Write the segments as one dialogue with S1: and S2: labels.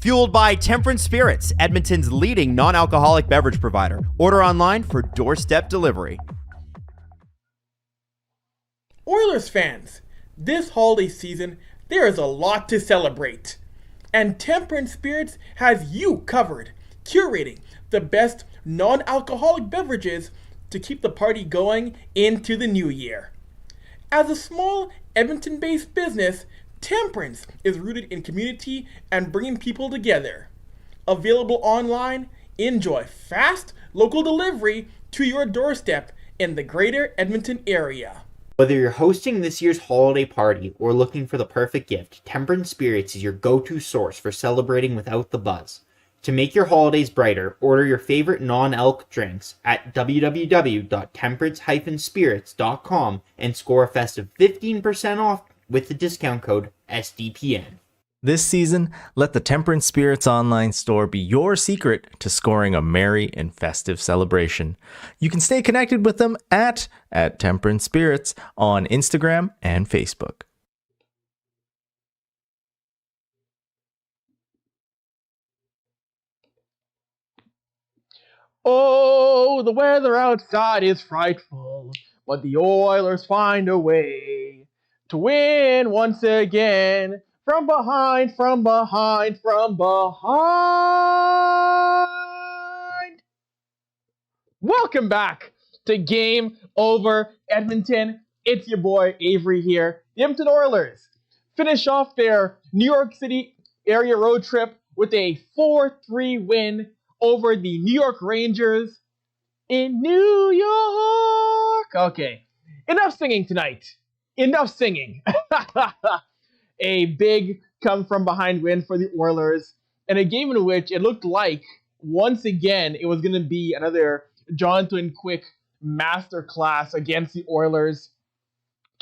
S1: Fueled by Temperance Spirits, Edmonton's leading non-alcoholic beverage provider. Order online for doorstep delivery.
S2: Oilers fans, this holiday season, there is a lot to celebrate. And Temperance Spirits has you covered, curating the best non-alcoholic beverages to keep the party going into the new year. As a small Edmonton-based business, Temperance is rooted in community and bringing people together. Available online, enjoy fast local delivery to your doorstep in the greater Edmonton area.
S3: Whether you're hosting this year's holiday party or looking for the perfect gift, Temperance Spirits is your go-to source for celebrating without the buzz. To make your holidays brighter, order your favorite non-alc drinks at www.temperance-spirits.com and score a festive 15% off with the discount code SDPN.
S4: This season, let the Temperance Spirits online store be your secret to scoring a merry and festive celebration. You can stay connected with them at Temperance Spirits on Instagram and Facebook.
S5: Oh, the weather outside is frightful, but the Oilers find a way to win once again. From behind. Welcome back to Game Over Edmonton. It's your boy Avry here. The Edmonton Oilers finish off their New York City area road trip with a 4-3 win over the New York Rangers in New York. Okay, enough singing tonight. Enough singing. A big come-from-behind win for the Oilers, and a game in which it looked like, once again, it was going to be another Jonathan Quick masterclass against the Oilers.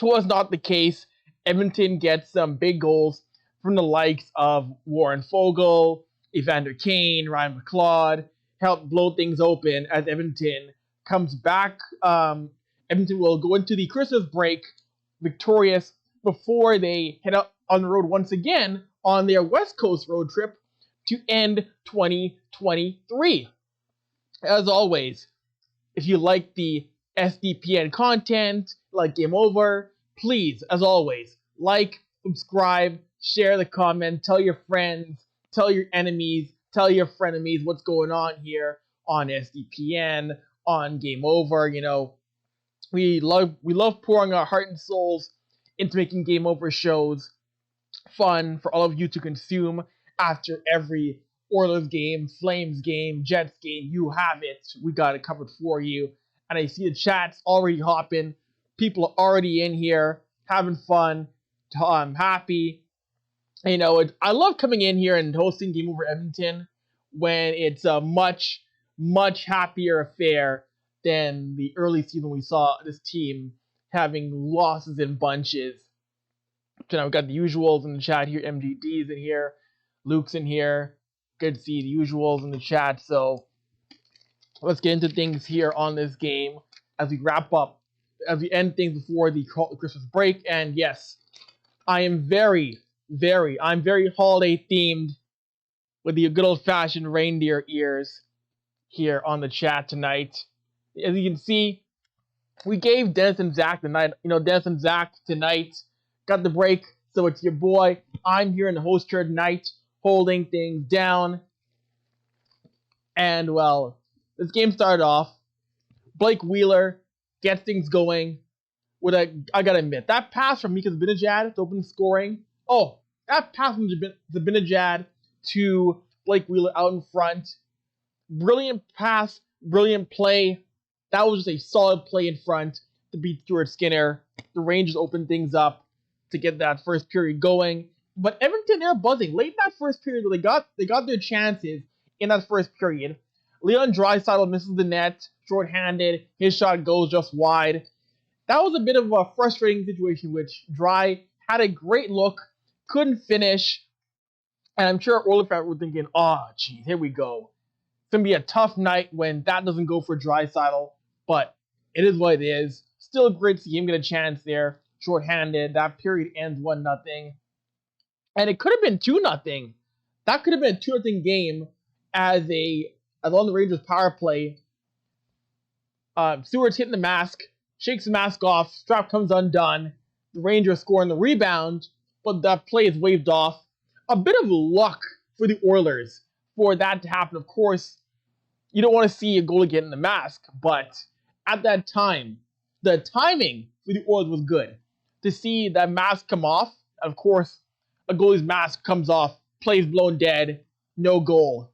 S5: It was not the case. Edmonton gets some big goals from the likes of Warren Fogle, Evander Kane, Ryan McLeod, helped blow things open as Edmonton comes back. Edmonton will go into the Christmas break victorious before they head out on the road once again on their West Coast road trip to end 2023. As always, if you like the SDPN content, like Game Over, please, as always, like, subscribe, share the comment, tell your friends, tell your enemies, tell your frenemies what's going on here on SDPN, on Game Over. You know, we love pouring our heart and souls into making Game Over shows fun for all of you to consume after every Oilers game, Flames game, Jets game. You have it. We got it covered for you. And I see the chat's already hopping. People are already in here having fun. I'm happy. You know, I love coming in here and hosting Game Over Edmonton when it's a much, much happier affair than the early season we saw this team having losses in bunches. So now we've got the usuals in the chat here. MGD's in here. Luke's in here. Good to see the usuals in the chat. So let's get into things here on this game as we wrap up, as we end things before the Christmas break. And yes, I'm very holiday themed with the good old-fashioned reindeer ears here on the chat tonight. As you can see, we gave Dennis and Zach tonight. You know, Dennis and Zach tonight got the break, so it's your boy. I'm here in the host chair tonight, holding things down. And, well, this game started off. Blake Wheeler gets things going with I gotta admit, that pass from Mika Zibanejad to open scoring. Oh, that pass from Zibanejad to Blake Wheeler out in front. Brilliant pass, brilliant play. That was just a solid play in front to beat Stuart Skinner. The Rangers opened things up to get that first period going. But Edmonton, they're buzzing. Late in that first period, they got their chances in that first period. Leon Draisaitl misses the net, short-handed. His shot goes just wide. That was a bit of a frustrating situation, which Dry had a great look, couldn't finish. And I'm sure Oilers fans were thinking, oh, geez, here we go. It's going to be a tough night when that doesn't go for Draisaitl. But it is what it is. Still great to see him get a chance there. Short-handed. That period ends 1-0. And it could have been 2-0. That could have been a 2-0 game as on the Rangers power play. Stewart's hitting the mask, shakes the mask off, strap comes undone. The Rangers score on the rebound, but that play is waved off. A bit of luck for the Oilers for that to happen. Of course, you don't want to see a goalie get in the mask, but at that time, the timing for the Oilers was good. To see that mask come off, of course, a goalie's mask comes off, play's blown dead, no goal.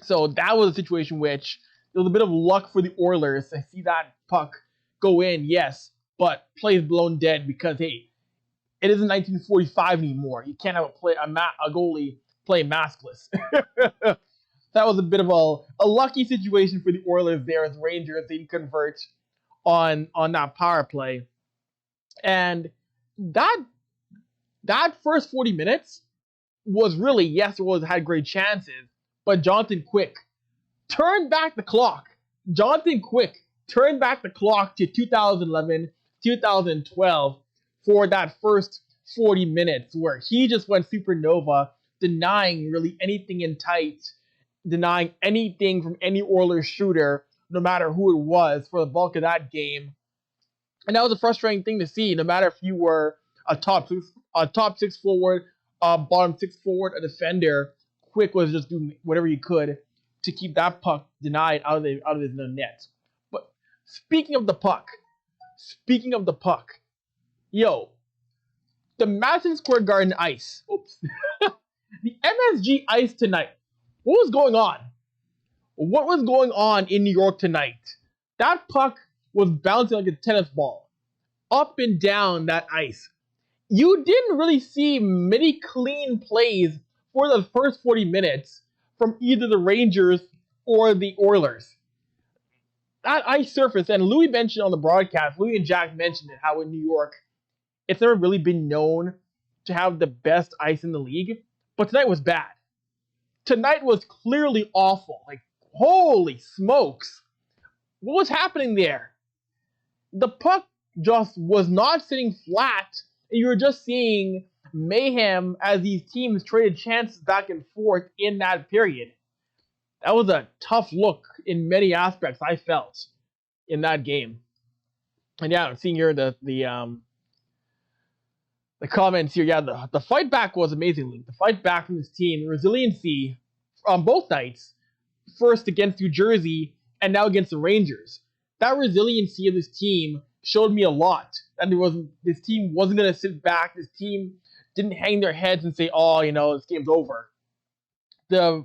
S5: So that was a situation which there was a bit of luck for the Oilers to see that puck go in, yes, but play's blown dead because, hey, it isn't 1945 anymore. You can't have a goalie play maskless. That was a bit of a lucky situation for the Oilers there as Rangers didn't convert on that power play. And that first 40 minutes was really, yes, the Oilers had great chances, but Jonathan Quick turned back the clock. Jonathan Quick turned back the clock to 2011, 2012 for that first 40 minutes where he just went supernova, denying really anything in tight, denying anything from any Oilers shooter, no matter who it was, for the bulk of that game. And that was a frustrating thing to see, no matter if you were a top six forward, bottom six forward, a defender. Quick was just doing whatever he could to keep that puck denied out of his net. But speaking of the puck, yo, the Madison Square Garden ice, the MSG ice tonight. What was going on? What was going on in New York tonight? That puck was bouncing like a tennis ball up and down that ice. You didn't really see many clean plays for the first 40 minutes from either the Rangers or the Oilers. That ice surface, and Louis mentioned on the broadcast, Louis and Jack mentioned it, how in New York, it's never really been known to have the best ice in the league, but tonight was bad. Tonight was clearly awful. Like, holy smokes. What was happening there? The puck just was not sitting flat, and you were just seeing mayhem as these teams traded chances back and forth in that period. That was a tough look in many aspects, I felt, in that game. And yeah, I'm seeing here the comments here. Yeah, the fight back was amazing. The fight back from this team, the resiliency on both nights, first against New Jersey and now against the Rangers. That resiliency of this team showed me a lot. And this team wasn't going to sit back. This team didn't hang their heads and say, "Oh, this game's over." The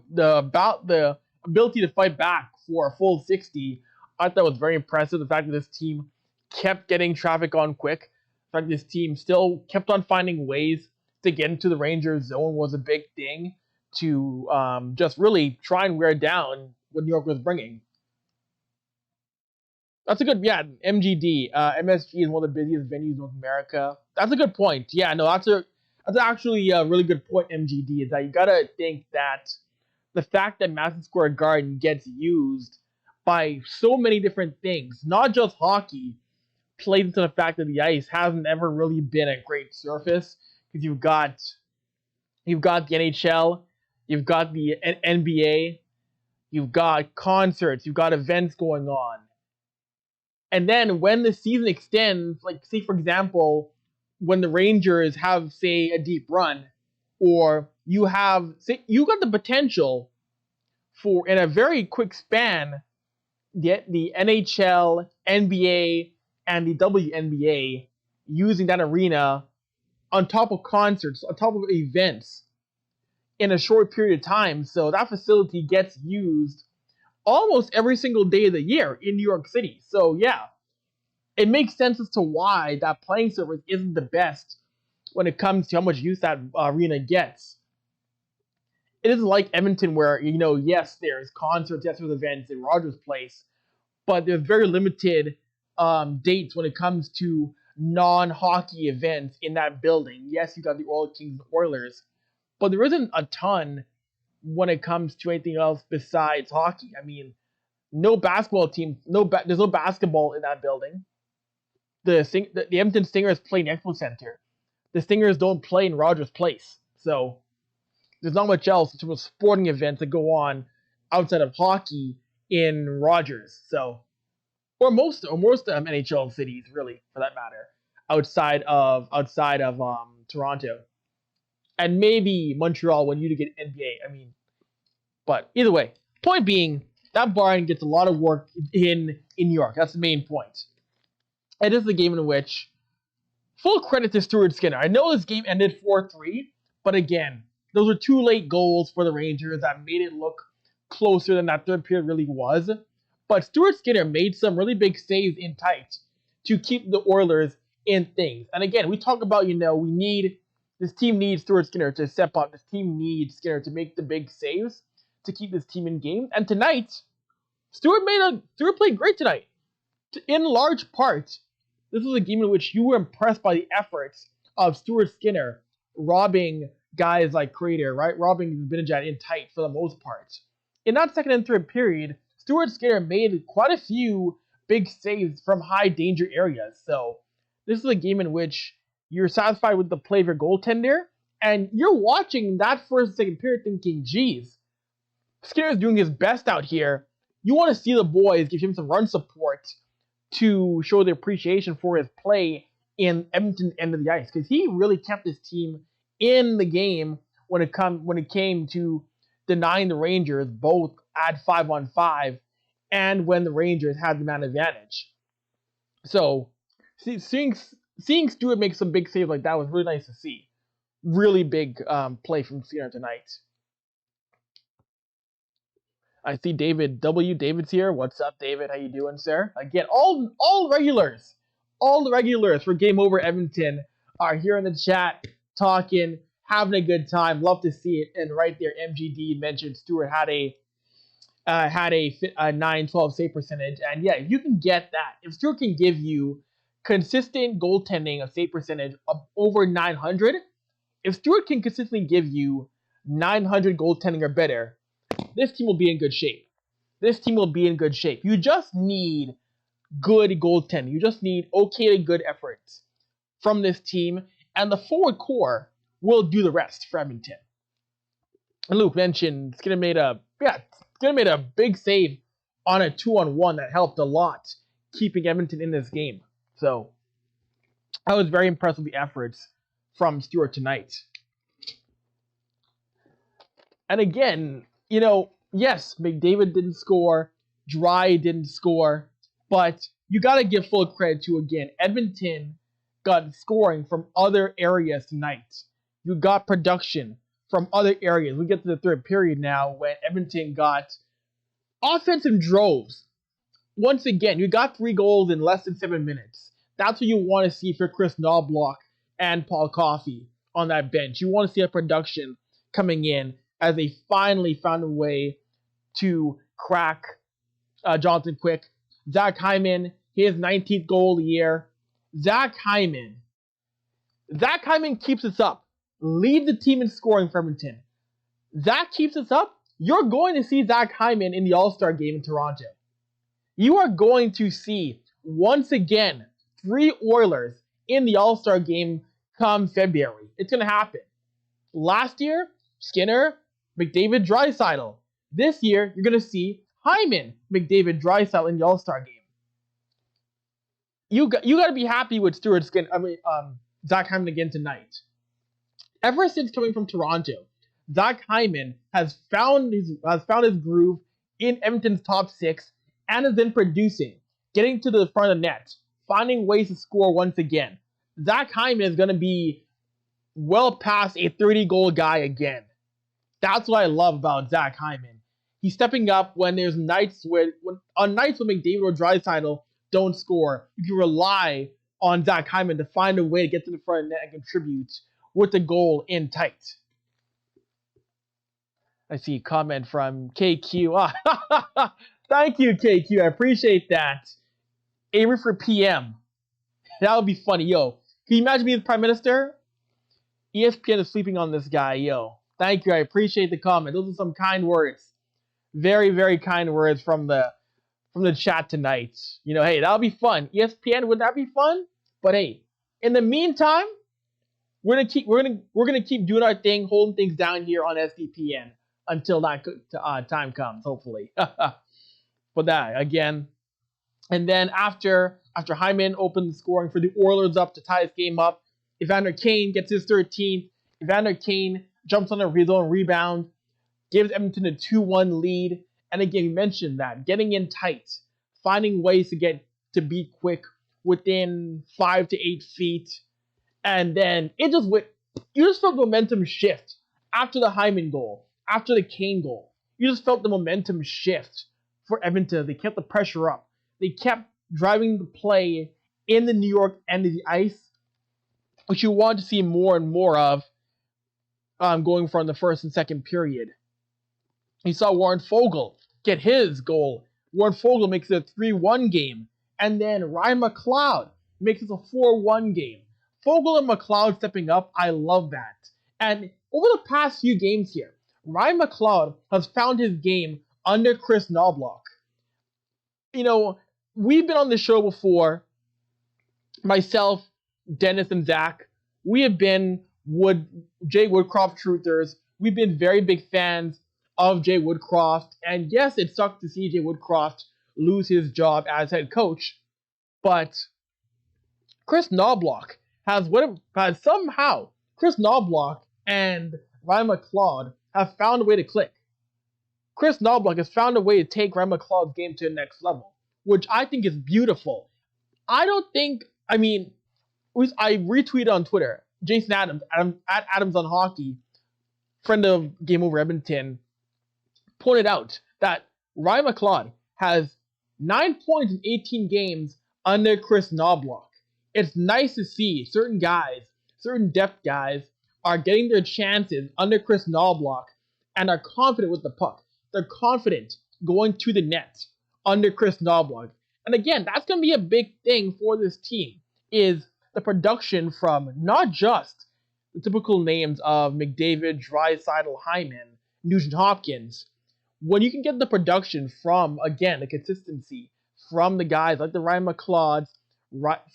S5: ability to fight back for a full 60, I thought was very impressive. The fact that this team kept getting traffic on quick. The fact that this team still kept on finding ways to get into the Rangers zone was a big thing to just really try and wear down what New York was bringing. That's a good, MGD. MSG is one of the busiest venues in North America. That's a good point. Yeah, no, that's actually a really good point, MGD, is that you gotta think that the fact that Madison Square Garden gets used by so many different things, not just hockey, plays into the fact that the ice hasn't ever really been a great surface, because you've got the NHL, you've got the NBA, you've got concerts, you've got events going on. And then when the season extends, like, say, for example, when the Rangers have, say, a deep run, or you got the potential for, in a very quick span, the NHL, NBA, and the WNBA using that arena on top of concerts, on top of events in a short period of time. So that facility gets used almost every single day of the year in New York City. So yeah, it makes sense as to why that playing surface isn't the best when it comes to how much use that arena gets. It isn't like Edmonton where, yes, there's concerts, yes, there's events in Rogers Place, but there's very limited dates when it comes to non-hockey events in that building. Yes, you got the Oil Kings and Oilers, but there isn't a ton when it comes to anything else besides hockey. I mean, no basketball team, there's no basketball in that building. The Edmonton Stingers play in the Expo Center. The Stingers don't play in Rogers Place. So there's not much else in terms of sporting events that go on outside of hockey in Rogers. So, or most NHL cities, really, for that matter, outside of Toronto, and maybe Montreal when you do get NBA. I mean, but either way, point being, that barn gets a lot of work in New York. That's the main point. It is the game in which, full credit to Stuart Skinner. I know this game ended 4-3, but again, those were 2 late goals for the Rangers that made it look closer than that third period really was. But Stuart Skinner made some really big saves in tight to keep the Oilers in things. And again, we talk about, this team needs Stuart Skinner to step up. This team needs Skinner to make the big saves to keep this team in games. And tonight, Stuart played great tonight. In large part, this was a game in which you were impressed by the efforts of Stuart Skinner robbing guys like Curated, right? Robbing Benajad in tight for the most part. In that second and third period, Stuart Skinner made quite a few big saves from high danger areas. So this is a game in which you're satisfied with the play of your goaltender, and you're watching that first and second period thinking, geez, Skinner's doing his best out here. You want to see the boys give him some run support to show their appreciation for his play in Edmonton end of the ice, because he really kept his team in the game when it came to denying the Rangers both at 5-on-5 and when the Rangers had the man advantage. So seeing Stuart make some big saves like that was really nice to see. Really big play from Skinner tonight. I see David W. David's here. What's up, David? How you doing, sir? Again, all the regulars for Game Over Edmonton are here in the chat, talking, having a good time. Love to see it. And right there, MGD mentioned Stuart had a 9-12 save percentage. And yeah, if you can get that, if Stuart can give you consistent goaltending of save percentage of over 900, if Stuart can consistently give you 900 goaltending or better, this team will be in good shape. You just need good goaltending. You just need okay to good efforts from this team, and the forward core will do the rest for Edmonton. And Luke mentioned Skinner made a big save on a 2-on-1 that helped a lot keeping Edmonton in this game. So I was very impressed with the efforts from Stuart tonight. And again, yes, McDavid didn't score, Dry didn't score, but you got to give full credit to, again, Edmonton got scoring from other areas tonight. You got production from other areas. We get to the third period now when Edmonton got offensive droves. Once again, you got 3 goals in less than 7 minutes. That's what you want to see for Chris Knobloch and Paul Coffey on that bench. You want to see a production coming in as they finally found a way to crack Jonathan Quick. Zach Hyman, his 19th goal of the year. Zach Hyman keeps us up. Lead the team in scoring for Edmonton. Zach keeps us up. You're going to see Zach Hyman in the All-Star game in Toronto. You are going to see, once again, 3 Oilers in the All-Star game come February. It's going to happen. Last year, Skinner, McDavid, Draisaitl. This year, you're going to see Hyman, McDavid, Draisaitl in the All-Star game. You got to be happy with Zach Hyman again tonight. Ever since coming from Toronto, Zach Hyman has found his groove in Edmonton's top 6 and has been producing, getting to the front of the net, finding ways to score once again. Zach Hyman is going to be well past a 30-goal guy again. That's what I love about Zach Hyman. He's stepping up when there's nights when McDavid or Draisaitl don't score. You can rely on Zach Hyman to find a way to get to the front of the net and contribute with the goal in tight. I see a comment from KQ. Thank you, KQ. I appreciate that. Avery for PM. That would be funny. Yo, can you imagine being the Prime Minister? ESPN is sleeping on this guy. Yo, thank you. I appreciate the comment. Those are some kind words. Very, very kind words from the chat tonight. Hey, that'll be fun. ESPN, would that be fun? But hey, in the meantime, we're gonna keep doing our thing, holding things down here on SDPN until that time comes, hopefully. But that again, and then after Hyman opened the scoring for the Oilers up to tie this game up, Evander Kane gets his 13th. Evander Kane jumps on his own rebound, gives Edmonton a 2-1 lead. And again, you mentioned that getting in tight, finding ways to be quick within 5 to 8 feet, and then you just felt the momentum shift after the Hyman goal, after the Kane goal. You just felt the momentum shift for Edmonton. They kept the pressure up. They kept driving the play in the New York end of the ice, which you want to see more and more of going from the first and second period. You saw Warren Fogle get his goal. Warren Fogle makes it a 3-1 game. And then Ryan McLeod makes it a 4-1 game. Fogle and McLeod stepping up, I love that. And over the past few games here, Ryan McLeod has found his game under Chris Knobloch. You know, we've been on the show before, myself, Dennis, and Zach. We have been Jay Woodcroft truthers. We've been very big fans of Jay Woodcroft. And yes, it sucked to see Jay Woodcroft lose his job as head coach. But Chris Knobloch somehow Chris Knobloch and Ryan McLeod have found a way to click. Chris Knobloch has found a way to take Ryan McLeod's game to the next level, which I think is beautiful. I retweeted on Twitter, Jason Adams, at Adams on Hockey, friend of Game Over Edmonton, pointed out that Ryan McLeod has 9 points in 18 games under Chris Knobloch. It's nice to see certain depth guys, are getting their chances under Chris Knobloch and are confident with the puck. They're confident going to the net under Chris Knobloch. And again, that's going to be a big thing for this team, is the production from not just the typical names of McDavid, Draisaitl, Hyman, Nugent-Hopkins. When you can get the production from, again, the consistency from the guys like the Ryan McLeods,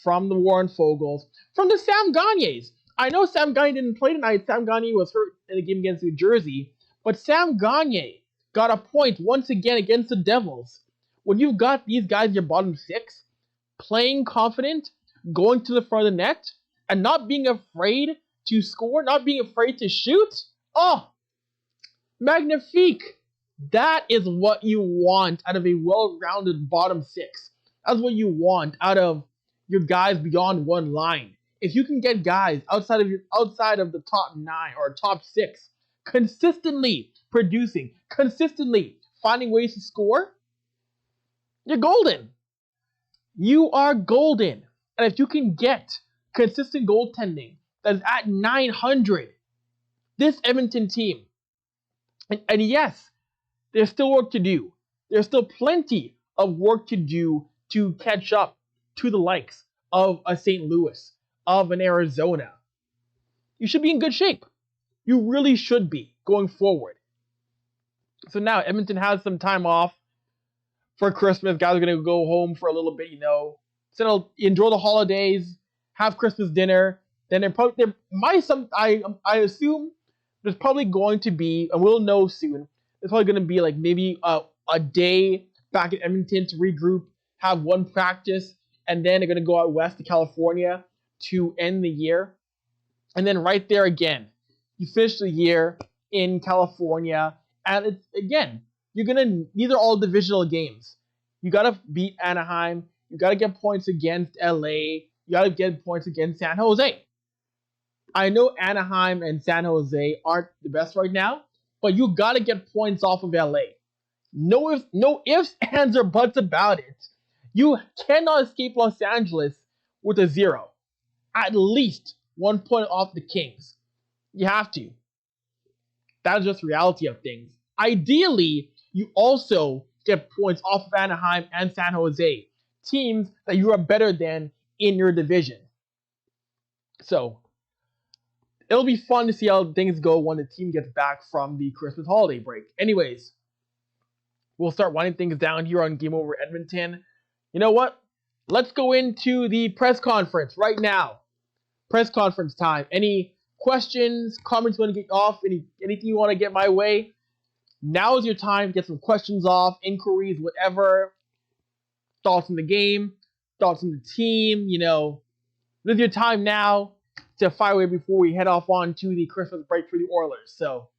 S5: from the Warren Fogels, from the Sam Gagnes. I know Sam Gagne didn't play tonight. Sam Gagne was hurt in the game against New Jersey. But Sam Gagne got a point once again against the Devils. When you've got these guys in your bottom six, playing confident, going to the front of the net, and not being afraid to score, not being afraid to shoot, oh, magnifique. That is what you want out of a well-rounded bottom six. That's what you want out of your guys beyond one line. If you can get guys outside of the top 9 or top 6 consistently producing, consistently finding ways to score, you're golden. You are golden. And if you can get consistent goaltending that's at 900, this Edmonton team, and yes, there's still work to do. There's still plenty of work to do to catch up to the likes of a St. Louis, of an Arizona. You should be in good shape. You really should be going forward. So now Edmonton has some time off for Christmas. Guys are going to go home for a little bit, So enjoy the holidays, have Christmas dinner. Then I assume there's probably going to be, and we'll know soon, there's probably going to be like maybe a day back in Edmonton to regroup, have one practice, and then they're going to go out west to California to end the year. And then right there again, you finish the year in California, and it's, again, these are all divisional games. You got to beat Anaheim. You got to get points against LA. You got to get points against San Jose. I know Anaheim and San Jose aren't the best right now, but you got to get points off of LA. No ifs, ands, or buts about it. You cannot escape Los Angeles with a 0. At least 1 point off the Kings. You have to. That's just reality of things. Ideally, you also get points off of Anaheim and San Jose, teams that you are better than in your division. So, it'll be fun to see how things go when the team gets back from the Christmas holiday break. Anyways, we'll start winding things down here on Game Over Edmonton. You know what? Let's go into the press conference right now. Press conference time. Any questions, comments you want to get off, anything you want to get my way, now is your time to get some questions off, inquiries, whatever, thoughts on the game, thoughts on the team, this is your time now to fire away before we head off on to the Christmas break for the Oilers. So,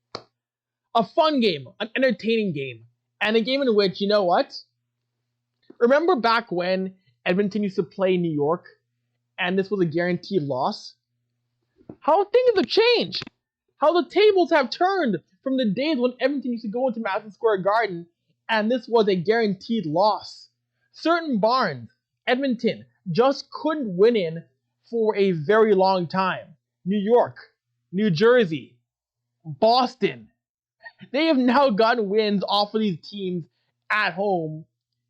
S5: a fun game, an entertaining game, and a game in which, you know what? Remember back when Edmonton used to play New York, and this was a guaranteed loss? How things have changed. How the tables have turned from the days when Edmonton used to go into Madison Square Garden, and this was a guaranteed loss. Certain barns, Edmonton, just couldn't win in for a very long time. New York, New Jersey, Boston, they have now gotten wins off of these teams at home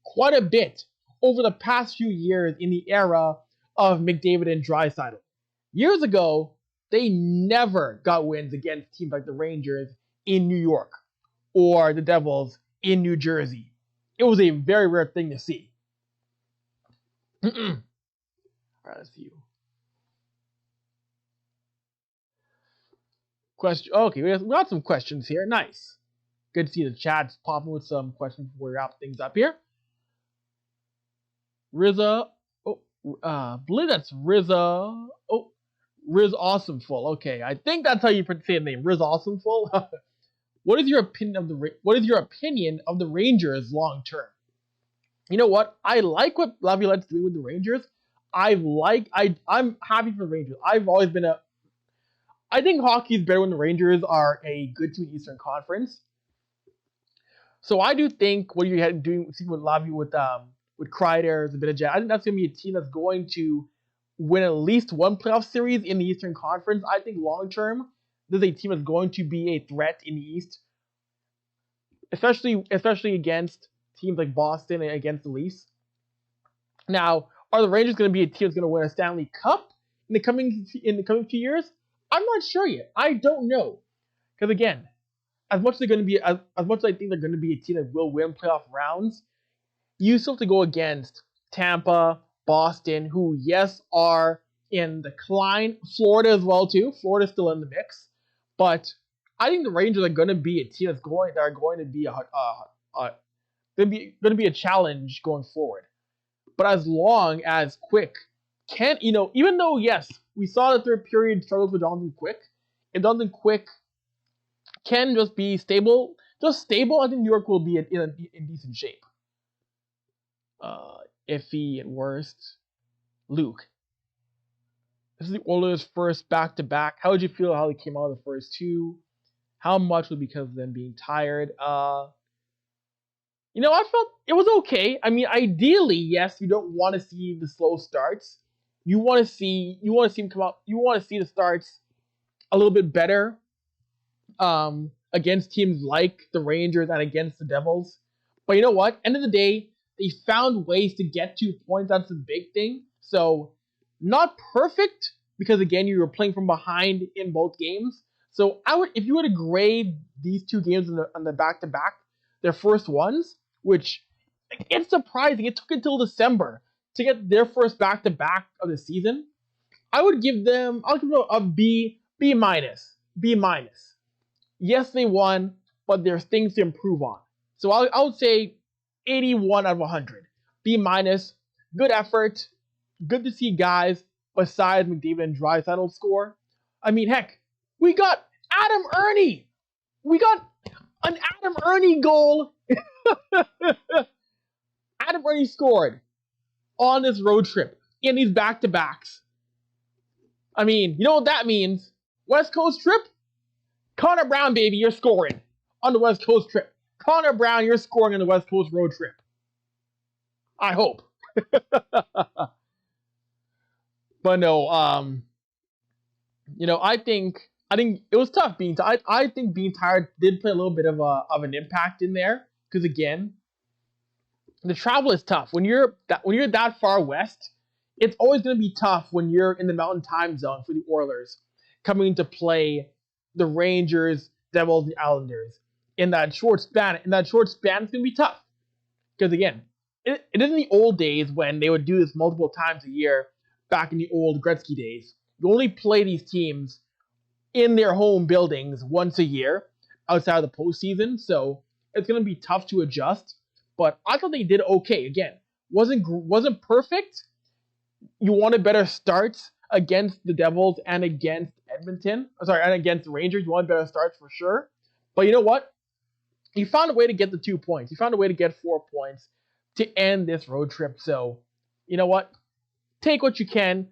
S5: quite a bit over the past few years in the era of McDavid and Draisaitl. Years ago, they never got wins against teams like the Rangers in New York or the Devils in New Jersey. It was a very rare thing to see. All right, let's see. Question. Okay, we got some questions here. Nice. Good to see the chat's popping with some questions before we wrap things up here. Riza. I believe that's Riza. Oh, Riz Awesomeful. Okay, I think that's how you say the name. Riz Awesomeful. What is your opinion of the Rangers long term? You know what? I like what Laviolette's doing with the Rangers. I'm happy for the Rangers. I think hockey is better when the Rangers are a good team in the Eastern Conference. So I do think what you're doing with Lavi with Kreider is a bit of jet. I think that's going to be a team that's going to win at least one playoff series in the Eastern Conference. I think long term, this is a team that's going to be a threat in the East, especially against teams like Boston and against the Leafs. Now, are the Rangers going to be a team that's going to win a Stanley Cup in the coming few years? I'm not sure yet. I don't know, because again, as much as I think they're going to be a team that will win playoff rounds, you still have to go against Tampa, Boston, who yes are in decline. Florida as well too. Florida's still in the mix, but I think the Rangers are going to be a team that's going to be a challenge going forward. But as long as Quick can't, even though yes, we saw the third period struggles with Jonathan Quick, if Jonathan Quick can just be stable, I think New York will be in decent shape. Iffy at worst. Luke, this is the Oilers' first back-to-back. How would you feel how they came out of the first two? How much was because of them being tired? I felt it was okay. I mean, ideally, yes, you don't want to see the slow starts. You want to see them come out. You want to see the starts a little bit better against teams like the Rangers and against the Devils. But you know what? End of the day, they found ways to get 2 points. That's the big thing. So, not perfect, because again, you were playing from behind in both games. So, if you were to grade these two games on the back-to-back, their first ones, which it's surprising, it took until December to get their first back-to-back of the season. I'll give them a B minus. B minus. Yes, they won, but there's things to improve on. So I would say 81 out of 100. B minus. Good effort. Good to see guys besides McDavid and Draisaitl score. I mean, heck, we got Adam Ernie. We got an Adam Ernie goal. Adam Ernie scored on this road trip in these back-to-backs. I mean, you know what that means? West Coast trip? Connor Brown, baby, you're scoring on the West Coast trip. Connor Brown, you're scoring on the West Coast road trip. I hope. But no, I think it was tough being tired. I think being tired did play a little bit of an impact in there, because again, the travel is tough. When you're that far west, it's always going to be tough when you're in the Mountain Time Zone for the Oilers coming to play the Rangers, Devils, and Islanders in that short span. In that short span, it's going to be tough, because again, it isn't the old days when they would do this multiple times a year. Back in the old Gretzky days, you only play these teams in their home buildings once a year outside of the postseason, so it's going to be tough to adjust. But I thought they did okay. Again, wasn't perfect. You wanted better starts against the Devils and against Edmonton. And against the Rangers. You wanted better starts for sure. But you know what? You found a way to get the 2 points. You found a way to get 4 points to end this road trip. So, you know what? Take what you can.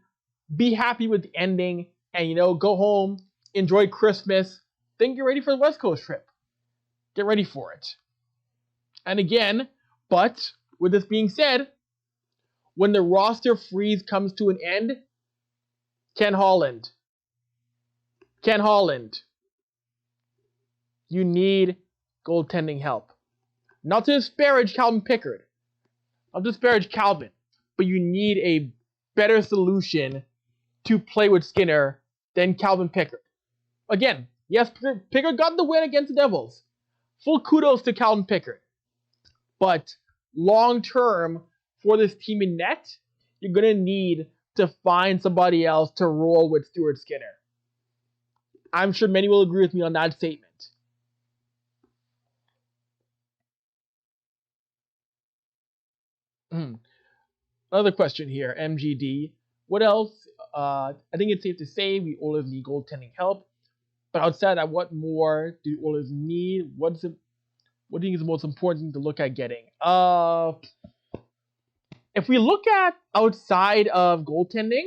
S5: Be happy with the ending. And, go home. Enjoy Christmas. Then get ready for the West Coast trip. Get ready for it. And again, but with this being said, when the roster freeze comes to an end, Ken Holland, you need goaltending help. Not to disparage Calvin Pickard, not to disparage Calvin, but you need a better solution to play with Skinner than Calvin Pickard. Again, yes, Pickard got the win against the Devils. Full kudos to Calvin Pickard. But long term, for this team in net, you're going to need to find somebody else to roll with Stuart Skinner. I'm sure many will agree with me on that statement. Another question here, MGD. What else? I think it's safe to say we Oilers need goaltending help. But outside that, what more do Oilers need? What do you think is the most important thing to look at getting? If we look at outside of goaltending,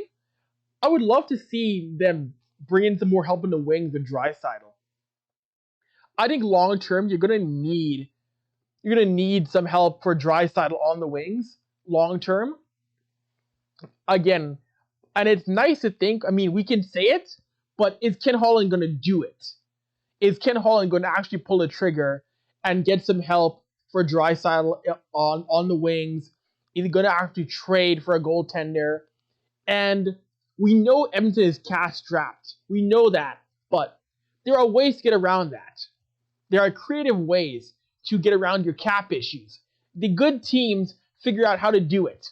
S5: I would love to see them bring in some more help in the wings with Draisaitl. I think long term you're gonna need some help for Draisaitl on the wings long term. Again, and it's nice to think. I mean, we can say it, but is Ken Holland gonna do it? Is Ken Holland going to actually pull the trigger and get some help for Draisaitl on the wings? Is he going to actually trade for a goaltender? And we know Edmonton is cash strapped. We know that. But there are ways to get around that. There are creative ways to get around your cap issues. The good teams figure out how to do it.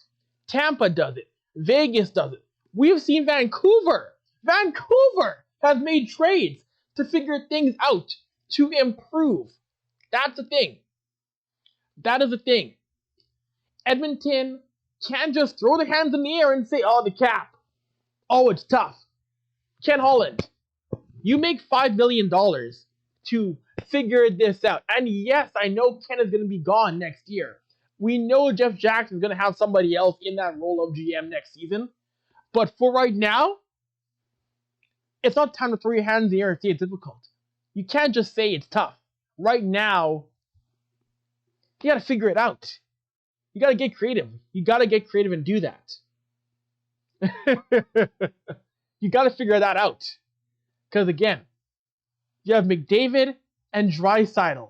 S5: Tampa does it. Vegas does it. We've seen Vancouver. Vancouver has made trades to figure things out, to improve. That's the thing. That is the thing. Edmonton can't just throw their hands in the air and say, oh, the cap. Oh, it's tough. Ken Holland, you make $5 million to figure this out. And yes, I know Ken is going to be gone next year. We know Jeff Jackson is going to have somebody else in that role of GM next season. But for right now, it's not time to throw your hands in the air and say it's difficult. You can't just say it's tough. Right now, you got to figure it out. You got to get creative. You got to get creative and do that. You got to figure that out. Because again, you have McDavid and Draisaitl.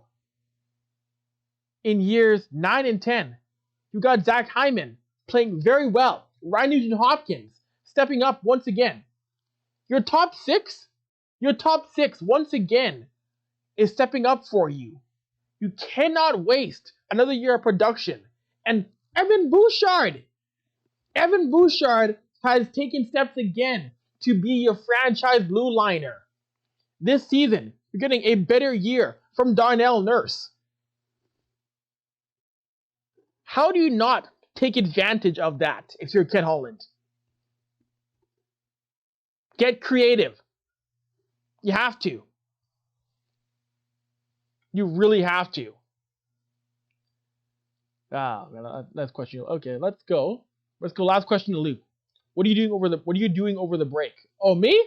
S5: In years 9 and 10, you got Zach Hyman playing very well. Ryan Nugent-Hopkins stepping up once again. Your top six once again is stepping up for you. You cannot waste another year of production. And Evan Bouchard has taken steps again to be your franchise blue liner. This season, you're getting a better year from Darnell Nurse. How do you not take advantage of that if you're Ken Holland? Get creative. You have to. You really have to. Last question. Okay, let's go. Last question to Luke. What are you doing over the break? Oh, me?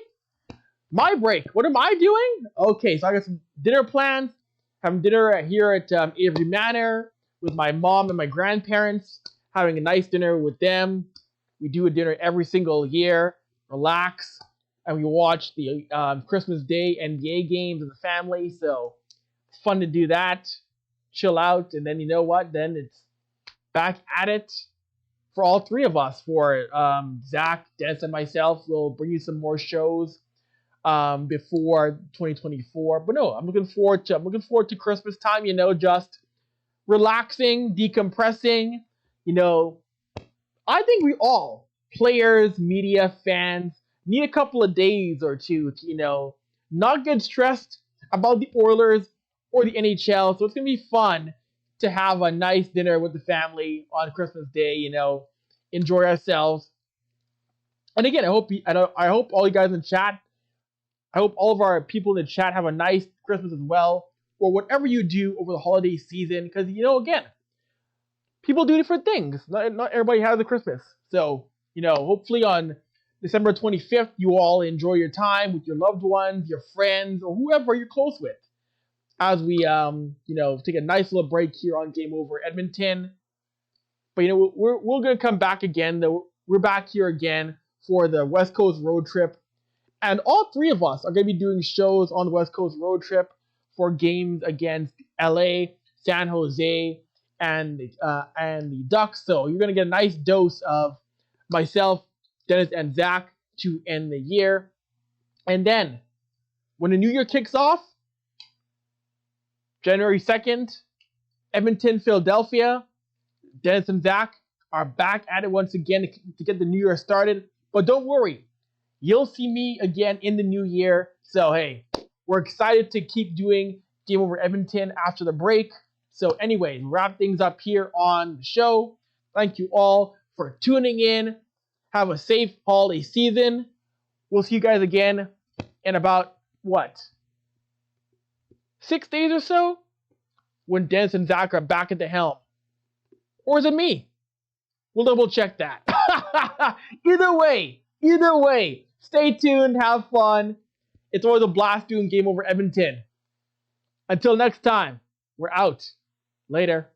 S5: My break. What am I doing? Okay, so I got some dinner plans. Having dinner here at Avry Manor with my mom and my grandparents. Having a nice dinner with them. We do a dinner every single year. Relax. And we watch the Christmas Day NBA games as a family. So it's fun to do that. Chill out. And then you know what? Then it's back at it for all three of us. For Zach, Dennis, and myself. We'll bring you some more shows before 2024. But no, I'm looking forward to Christmas time. You know, just relaxing, decompressing. You know, I think we all, players, media, fans, need a couple of days or two to, you know, not get stressed about the Oilers or the NHL. So it's going to be fun to have a nice dinner with the family on Christmas Day, enjoy ourselves. And again, I hope all you guys in the chat, I hope all of our people in the chat have a nice Christmas as well, or whatever you do over the holiday season, because, again, people do different things. Not everybody has a Christmas. So, hopefully on December 25th, you all enjoy your time with your loved ones, your friends, or whoever you're close with, as we, take a nice little break here on Game Over Edmonton. But, we're going to come back again. We're back here again for the West Coast road trip. And all three of us are going to be doing shows on the West Coast road trip for games against LA, San Jose, and the Ducks. So you're going to get a nice dose of myself, Dennis, and Zach to end the year. And then, when the new year kicks off, January 2nd, Edmonton, Philadelphia, Dennis and Zach are back at it once again to get the new year started. But don't worry, you'll see me again in the new year. So, hey, we're excited to keep doing Game Over Edmonton after the break. So, anyway, wrap things up here on the show. Thank you all for tuning in. Have a safe holiday season. We'll see you guys again in about, 6 days or so? When Dennis and Zach are back at the helm. Or is it me? We'll double check that. Either way, stay tuned, have fun. It's always a blast doing Game Over Edmonton. Until next time, we're out. Later.